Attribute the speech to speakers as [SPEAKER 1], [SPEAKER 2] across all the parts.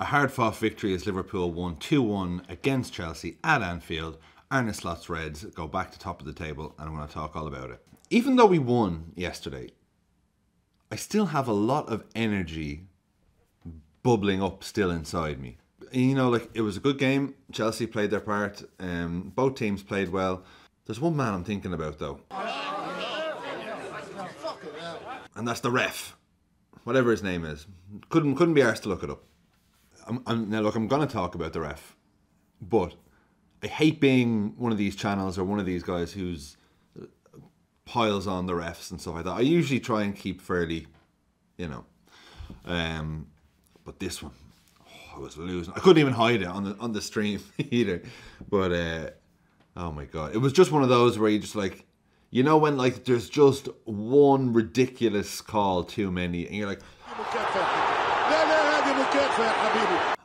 [SPEAKER 1] A hard-fought victory as Liverpool won 2-1 against Chelsea at Anfield. Arne Slot's Reds go back to top of the table, and I'm going to talk all about it. Even though we won yesterday, I still have a lot of energy bubbling up still inside me. You know, like, it was a good game. Chelsea played their part. Both teams played well. There's one man I'm thinking about, though. And that's the ref. Whatever his name is. Couldn't be arsed to look it up. Now, look, I'm going to talk about the ref. But I hate being one of these channels or one of these guys who's piles on the refs and stuff like that. I usually try and keep fairly, you know. But this one, I was losing. I couldn't even hide it on the stream either. But oh my god, it was just one of those where you just like, you know, when like there's just one ridiculous call too many, and you're like,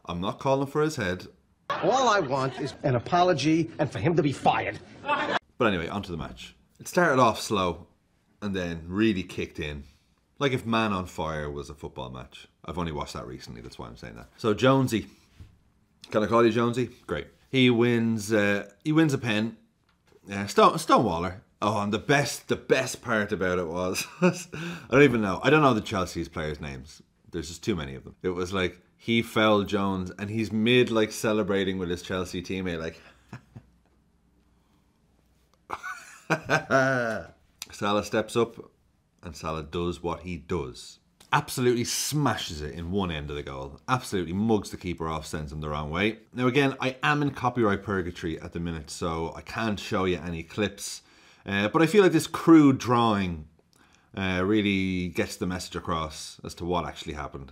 [SPEAKER 1] I'm not calling for his head.
[SPEAKER 2] All I want is an apology and for him to be fired.
[SPEAKER 1] But anyway, on to the match. It started off slow and then really kicked in. Like if Man on Fire was a football match. I've only watched that recently, that's why I'm saying that. So Jonesy. Can I call you Jonesy? Great. He wins a pen. Stonewaller. Oh, and the best part about it was, I don't even know. I don't know the Chelsea's players' names. There's just too many of them. It was like, he fouled Jones and he's mid like celebrating with his Chelsea teammate like Salah steps up and Salah does what he does. Absolutely smashes it in one end of the goal. Absolutely mugs the keeper off, sends him the wrong way. Now again, I am in copyright purgatory at the minute, so I can't show you any clips. But I feel like this crude drawing really gets the message across as to what actually happened.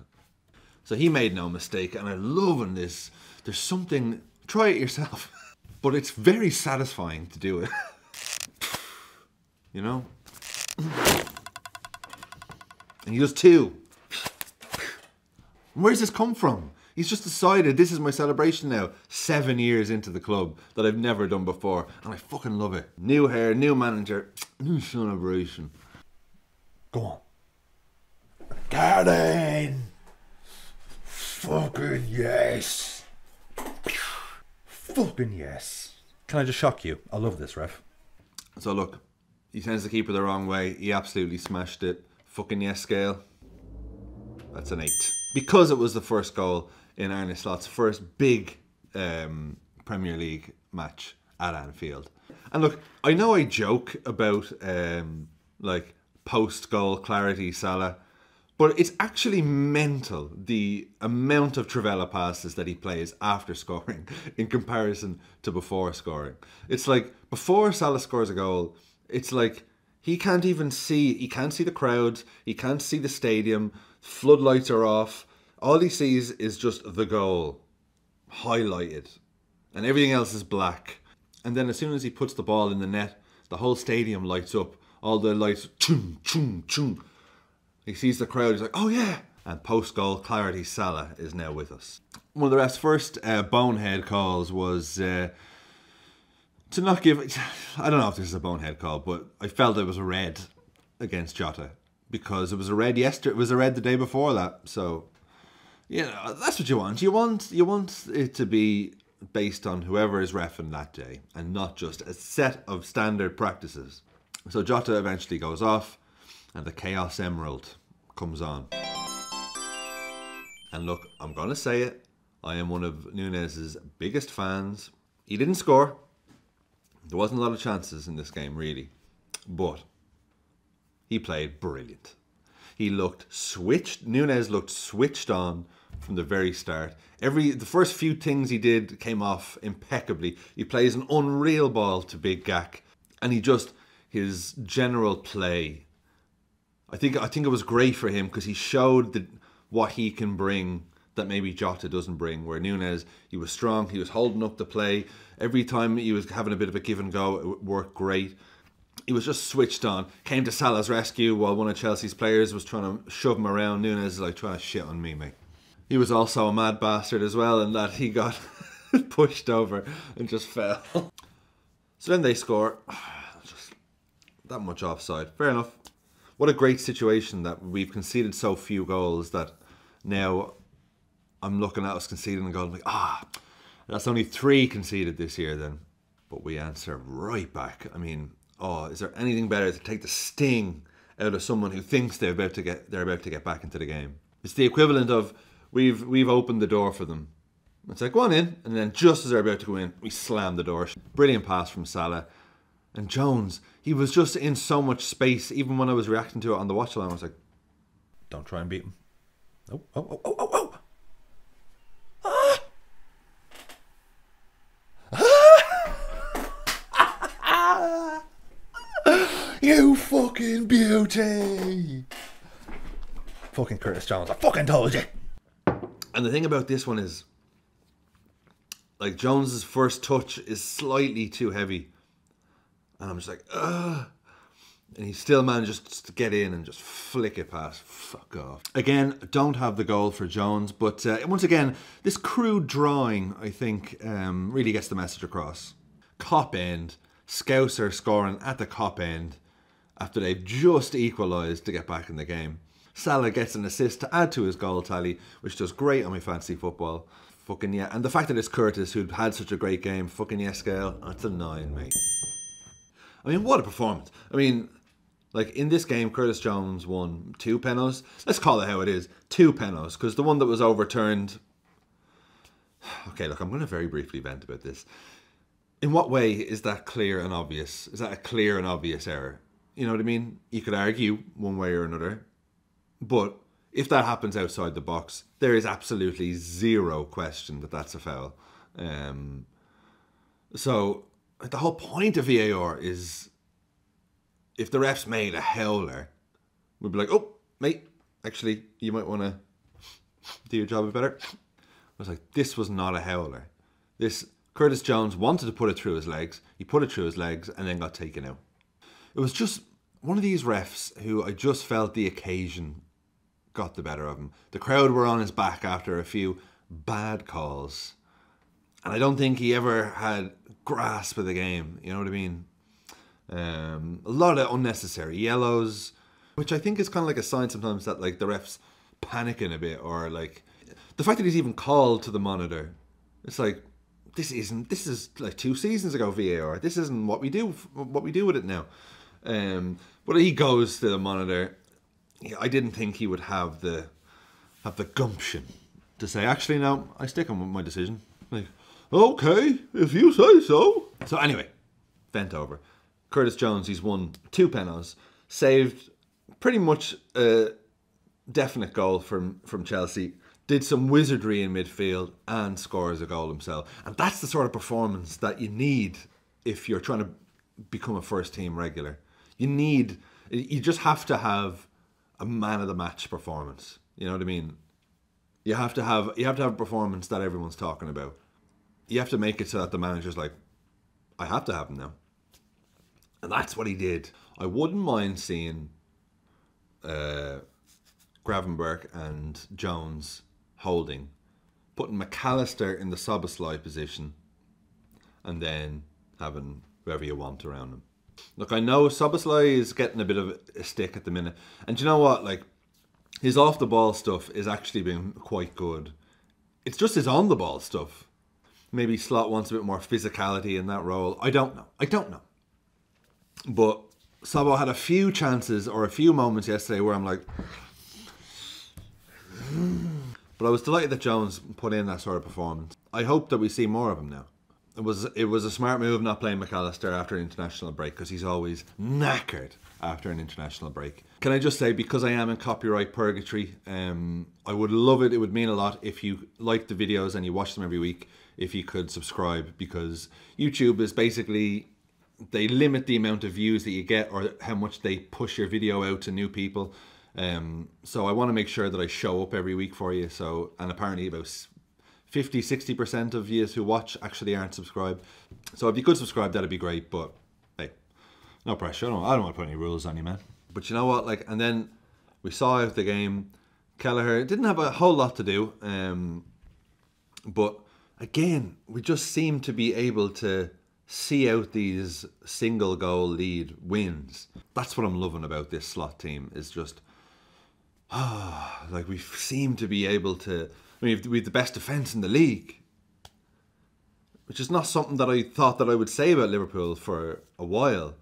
[SPEAKER 1] So he made no mistake, and I'm loving this. There's something, try it yourself. But it's very satisfying to do it. You know? And he does two. Where's this come from? He's just decided this is my celebration now, 7 years into the club, that I've never done before. And I fucking love it. New hair, new manager, new celebration. Go on. Darwin! Fucking yes. Fucking yes. Can I just shock you? I love this, ref. So look, he sends the keeper the wrong way. He absolutely smashed it. Fucking yes scale. That's an 8. Because it was the first goal in Arne Slot's first big Premier League match at Anfield. And look, I know I joke about like post-goal clarity Salah, but it's actually mental, the amount of Trivela passes that he plays after scoring in comparison to before scoring. It's like, before Salah scores a goal, it's like he can't even see, he can't see the crowds, he can't see the stadium, floodlights are off. All he sees is just the goal, highlighted, and everything else is black. And then as soon as he puts the ball in the net, the whole stadium lights up. All the lights, chung, chung, chung. He sees the crowd, he's like, oh yeah! And post-goal clarity Salah is now with us. One of the ref's first bonehead calls was to not give, I don't know if this is a bonehead call, but I felt it was a red against Jota. Because it was a red yesterday, it was a red the day before that. So, you know, that's what you want. You want it to be based on whoever is reffing that day and not just a set of standard practices. So Jota eventually goes off and the Chaos Emerald comes on. And look, I'm going to say it. I am one of Nunez's biggest fans. He didn't score. There wasn't a lot of chances in this game, really. But he played brilliant. He looked switched. Nunez looked switched on from the very start. The first few things he did came off impeccably. He plays an unreal ball to Big Gak. And his general play, I think it was great for him because he showed what he can bring that maybe Jota doesn't bring. Where Nunez, he was strong, he was holding up the play. Every time he was having a bit of a give and go, it worked great. He was just switched on. Came to Salah's rescue while one of Chelsea's players was trying to shove him around. Nunez is like, trying to shit on me, mate. He was also a mad bastard as well in that he got pushed over and just fell. So then they score. Just that much offside. Fair enough. What a great situation that we've conceded so few goals that now I'm looking at us conceding and going like, that's only 3 conceded this year then. But we answer right back. I mean, is there anything better to take the sting out of someone who thinks they're about to get back into the game? It's the equivalent of we've opened the door for them. It's like, go on in, and then just as they're about to go in, we slam the door. Brilliant pass from Salah. And Jones, he was just in so much space. Even when I was reacting to it on the watch line, I was like, don't try and beat him. Oh. You fucking beauty. Fucking Curtis Jones, I fucking told you. And the thing about this one is, like, Jones's first touch is slightly too heavy. And I'm just like, ugh. And he still manages to get in and just flick it past. Fuck off. Again, don't have the goal for Jones. But once again, this crude drawing, I think, really gets the message across. Cop end. Scouser scoring at the cop end after they've just equalised to get back in the game. Salah gets an assist to add to his goal tally, which does great on my fantasy football. Fucking yeah. And the fact that it's Curtis who'd had such a great game, fucking yes, Scale, that's a 9, mate. I mean, what a performance. I mean, like, in this game, Curtis Jones won 2 penalties. Let's call it how it is. 2 penalties, because the one that was overturned... Okay, look, I'm going to very briefly vent about this. In what way is that clear and obvious? Is that a clear and obvious error? You know what I mean? You could argue one way or another. But if that happens outside the box, there is absolutely zero question that that's a foul. So the whole point of VAR is, if the refs made a howler, we'd be like, oh, mate, actually, you might want to do your job a bit better. I was like, this was not a howler. Curtis Jones wanted to put it through his legs. He put it through his legs and then got taken out. It was just one of these refs who I just felt the occasion got the better of him. The crowd were on his back after a few bad calls. And I don't think he ever had grasp of the game. You know what I mean? A lot of unnecessary yellows, which I think is kind of like a sign sometimes that, like, the ref's panicking a bit, or like the fact that he's even called to the monitor. It's like, this is like 2 seasons ago VAR. This isn't what we do with it now. But he goes to the monitor. I didn't think he would have the gumption to say, actually, no, I stick on with my decision. Like, okay, if you say so. So anyway, vent over. Curtis Jones, he's won 2 penalties, saved pretty much a definite goal from Chelsea, did some wizardry in midfield and scores a goal himself. And that's the sort of performance that you need if you're trying to become a first team regular. You just have to have a man of the match performance. You know what I mean? You have to have a performance that everyone's talking about. You have to make it so that the manager's like, I have to have him now. And that's what he did. I wouldn't mind seeing Gravenberch and Jones holding, putting McAllister in the Szoboszlai position, and then having whoever you want around him. Look, I know Szoboszlai is getting a bit of a stick at the minute. And do you know what? Like, his off-the-ball stuff is actually been quite good. It's just his on-the-ball stuff. Maybe Slot wants a bit more physicality in that role. I don't know. But Sabo had a few chances or a few moments yesterday where I'm like... But I was delighted that Jones put in that sort of performance. I hope that we see more of him now. It was a smart move not playing McAllister after an international break, because he's always knackered after an international break. Can I just say, because I am in copyright purgatory, I would love it. It would mean a lot if you like the videos and you watch them every week, if you could subscribe, because YouTube is basically, they limit the amount of views that you get or how much they push your video out to new people. So I want to make sure that I show up every week for you. So, and apparently about 50-60% of you who watch actually aren't subscribed. So if you could subscribe, that'd be great. But hey, no pressure. I don't want to put any rules on you, man. But you know what? Like, and then we saw out the game. Kelleher didn't have a whole lot to do. But again, we just seem to be able to see out these single goal lead wins. That's what I'm loving about this Slot team, is just like we seem to be able to. I mean, we have the best defence in the league, which is not something that I thought that I would say about Liverpool for a while.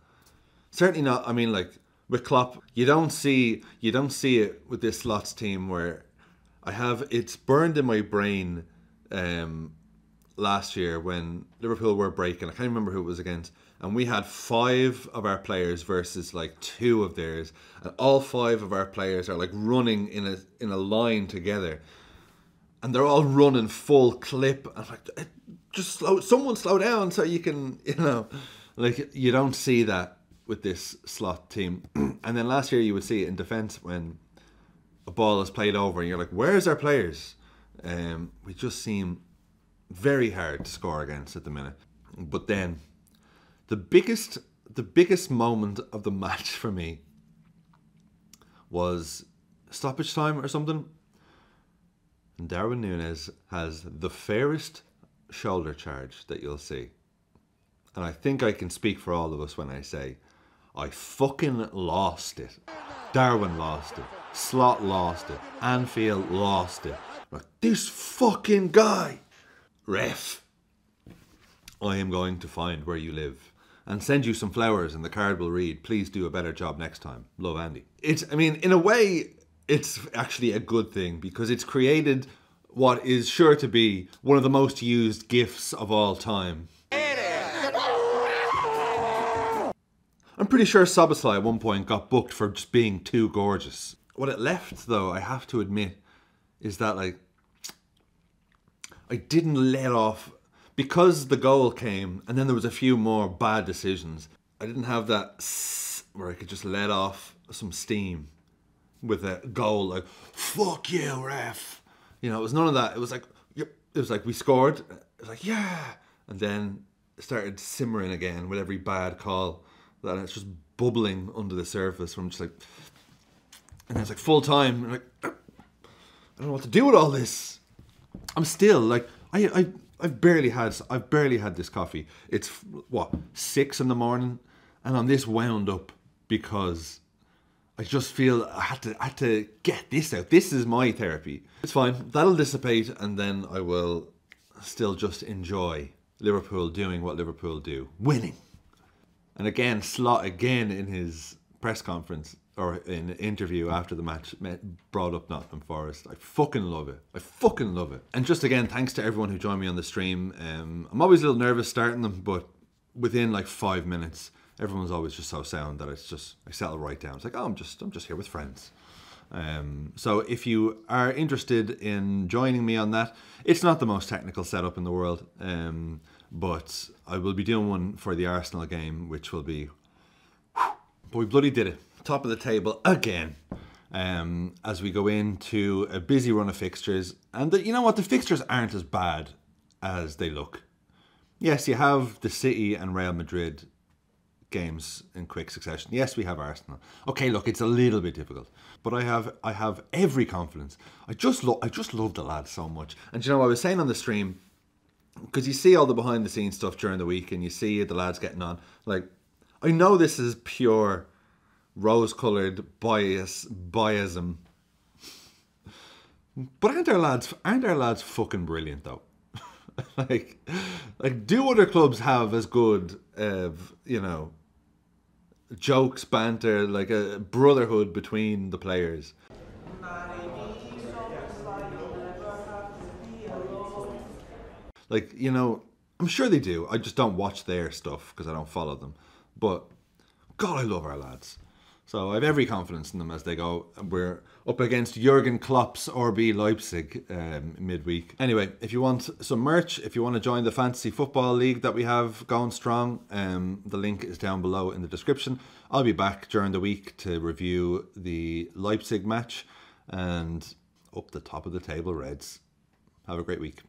[SPEAKER 1] Certainly not. I mean, like with Klopp, you don't see it with this Slots team where it's burned in my brain. Last year when Liverpool were breaking, I can't remember who it was against, and we had 5 of our players versus like 2 of theirs, and all 5 of our players are like running in a line together, and they're all running full clip. I'm like, someone slow down so you can, like you don't see that with this Slot team. And then last year you would see it in defence when a ball is played over and you're like, where's our players? We just seem very hard to score against at the minute. But then the biggest moment of the match for me was stoppage time or something, and Darwin Núñez has the fairest shoulder charge that you'll see, and I think I can speak for all of us when I say I fucking lost it. Darwin lost it, Slot lost it, Anfield lost it. Like, this fucking guy. Ref, I am going to find where you live and send you some flowers, and the card will read, please do a better job next time. Love, Andy. I mean, in a way, it's actually a good thing because it's created what is sure to be one of the most used GIFs of all time. I'm pretty sure Szoboszlai at one point got booked for just being too gorgeous. What it left, though, I have to admit, is that, like, I didn't let off, because the goal came and then there was a few more bad decisions. I didn't have that where I could just let off some steam with a goal like, fuck you, ref. It was none of that. It was like we scored. It was like, yeah. And then it started simmering again with every bad call. And it's just bubbling under the surface from just like, and it's like full time. And like, I don't know what to do with all this. I'm still like, I've barely had this coffee. It's what, 6 in the morning, and I'm this wound up because I just feel I had to get this out. This is my therapy. It's fine. That'll dissipate, and then I will still just enjoy Liverpool doing what Liverpool do, winning. And again, Slot again in his press conference or in an interview after the match brought up Nottingham Forest. I fucking love it. I fucking love it. And just again, thanks to everyone who joined me on the stream. I'm always a little nervous starting them, but within like 5 minutes, everyone's always just so sound that I settle right down. It's like, oh, I'm just here with friends. So if you are interested in joining me on that, it's not the most technical setup in the world, but I will be doing one for the Arsenal game, which will be, but we bloody did it. Top of the table again, as we go into a busy run of fixtures. And you know what? The fixtures aren't as bad as they look. Yes, you have the City and Real Madrid games in quick succession. Yes, we have Arsenal. Okay, look, it's a little bit difficult, but I have every confidence. I just love the lads so much. And I was saying on the stream, because you see all the behind the scenes stuff during the week, and you see the lads getting on. Like, I know this is pure rose-coloured biasm, but aren't our lads fucking brilliant though? like do other clubs have as good jokes, banter, like a brotherhood between the players? Like, I'm sure they do. I just don't watch their stuff because I don't follow them. But God, I love our lads. So I have every confidence in them as they go. We're up against Jurgen Klopp's RB Leipzig midweek. Anyway, if you want some merch, if you want to join the Fantasy Football League that we have going strong, the link is down below in the description. I'll be back during the week to review the Leipzig match, and up the top of the table, Reds. Have a great week.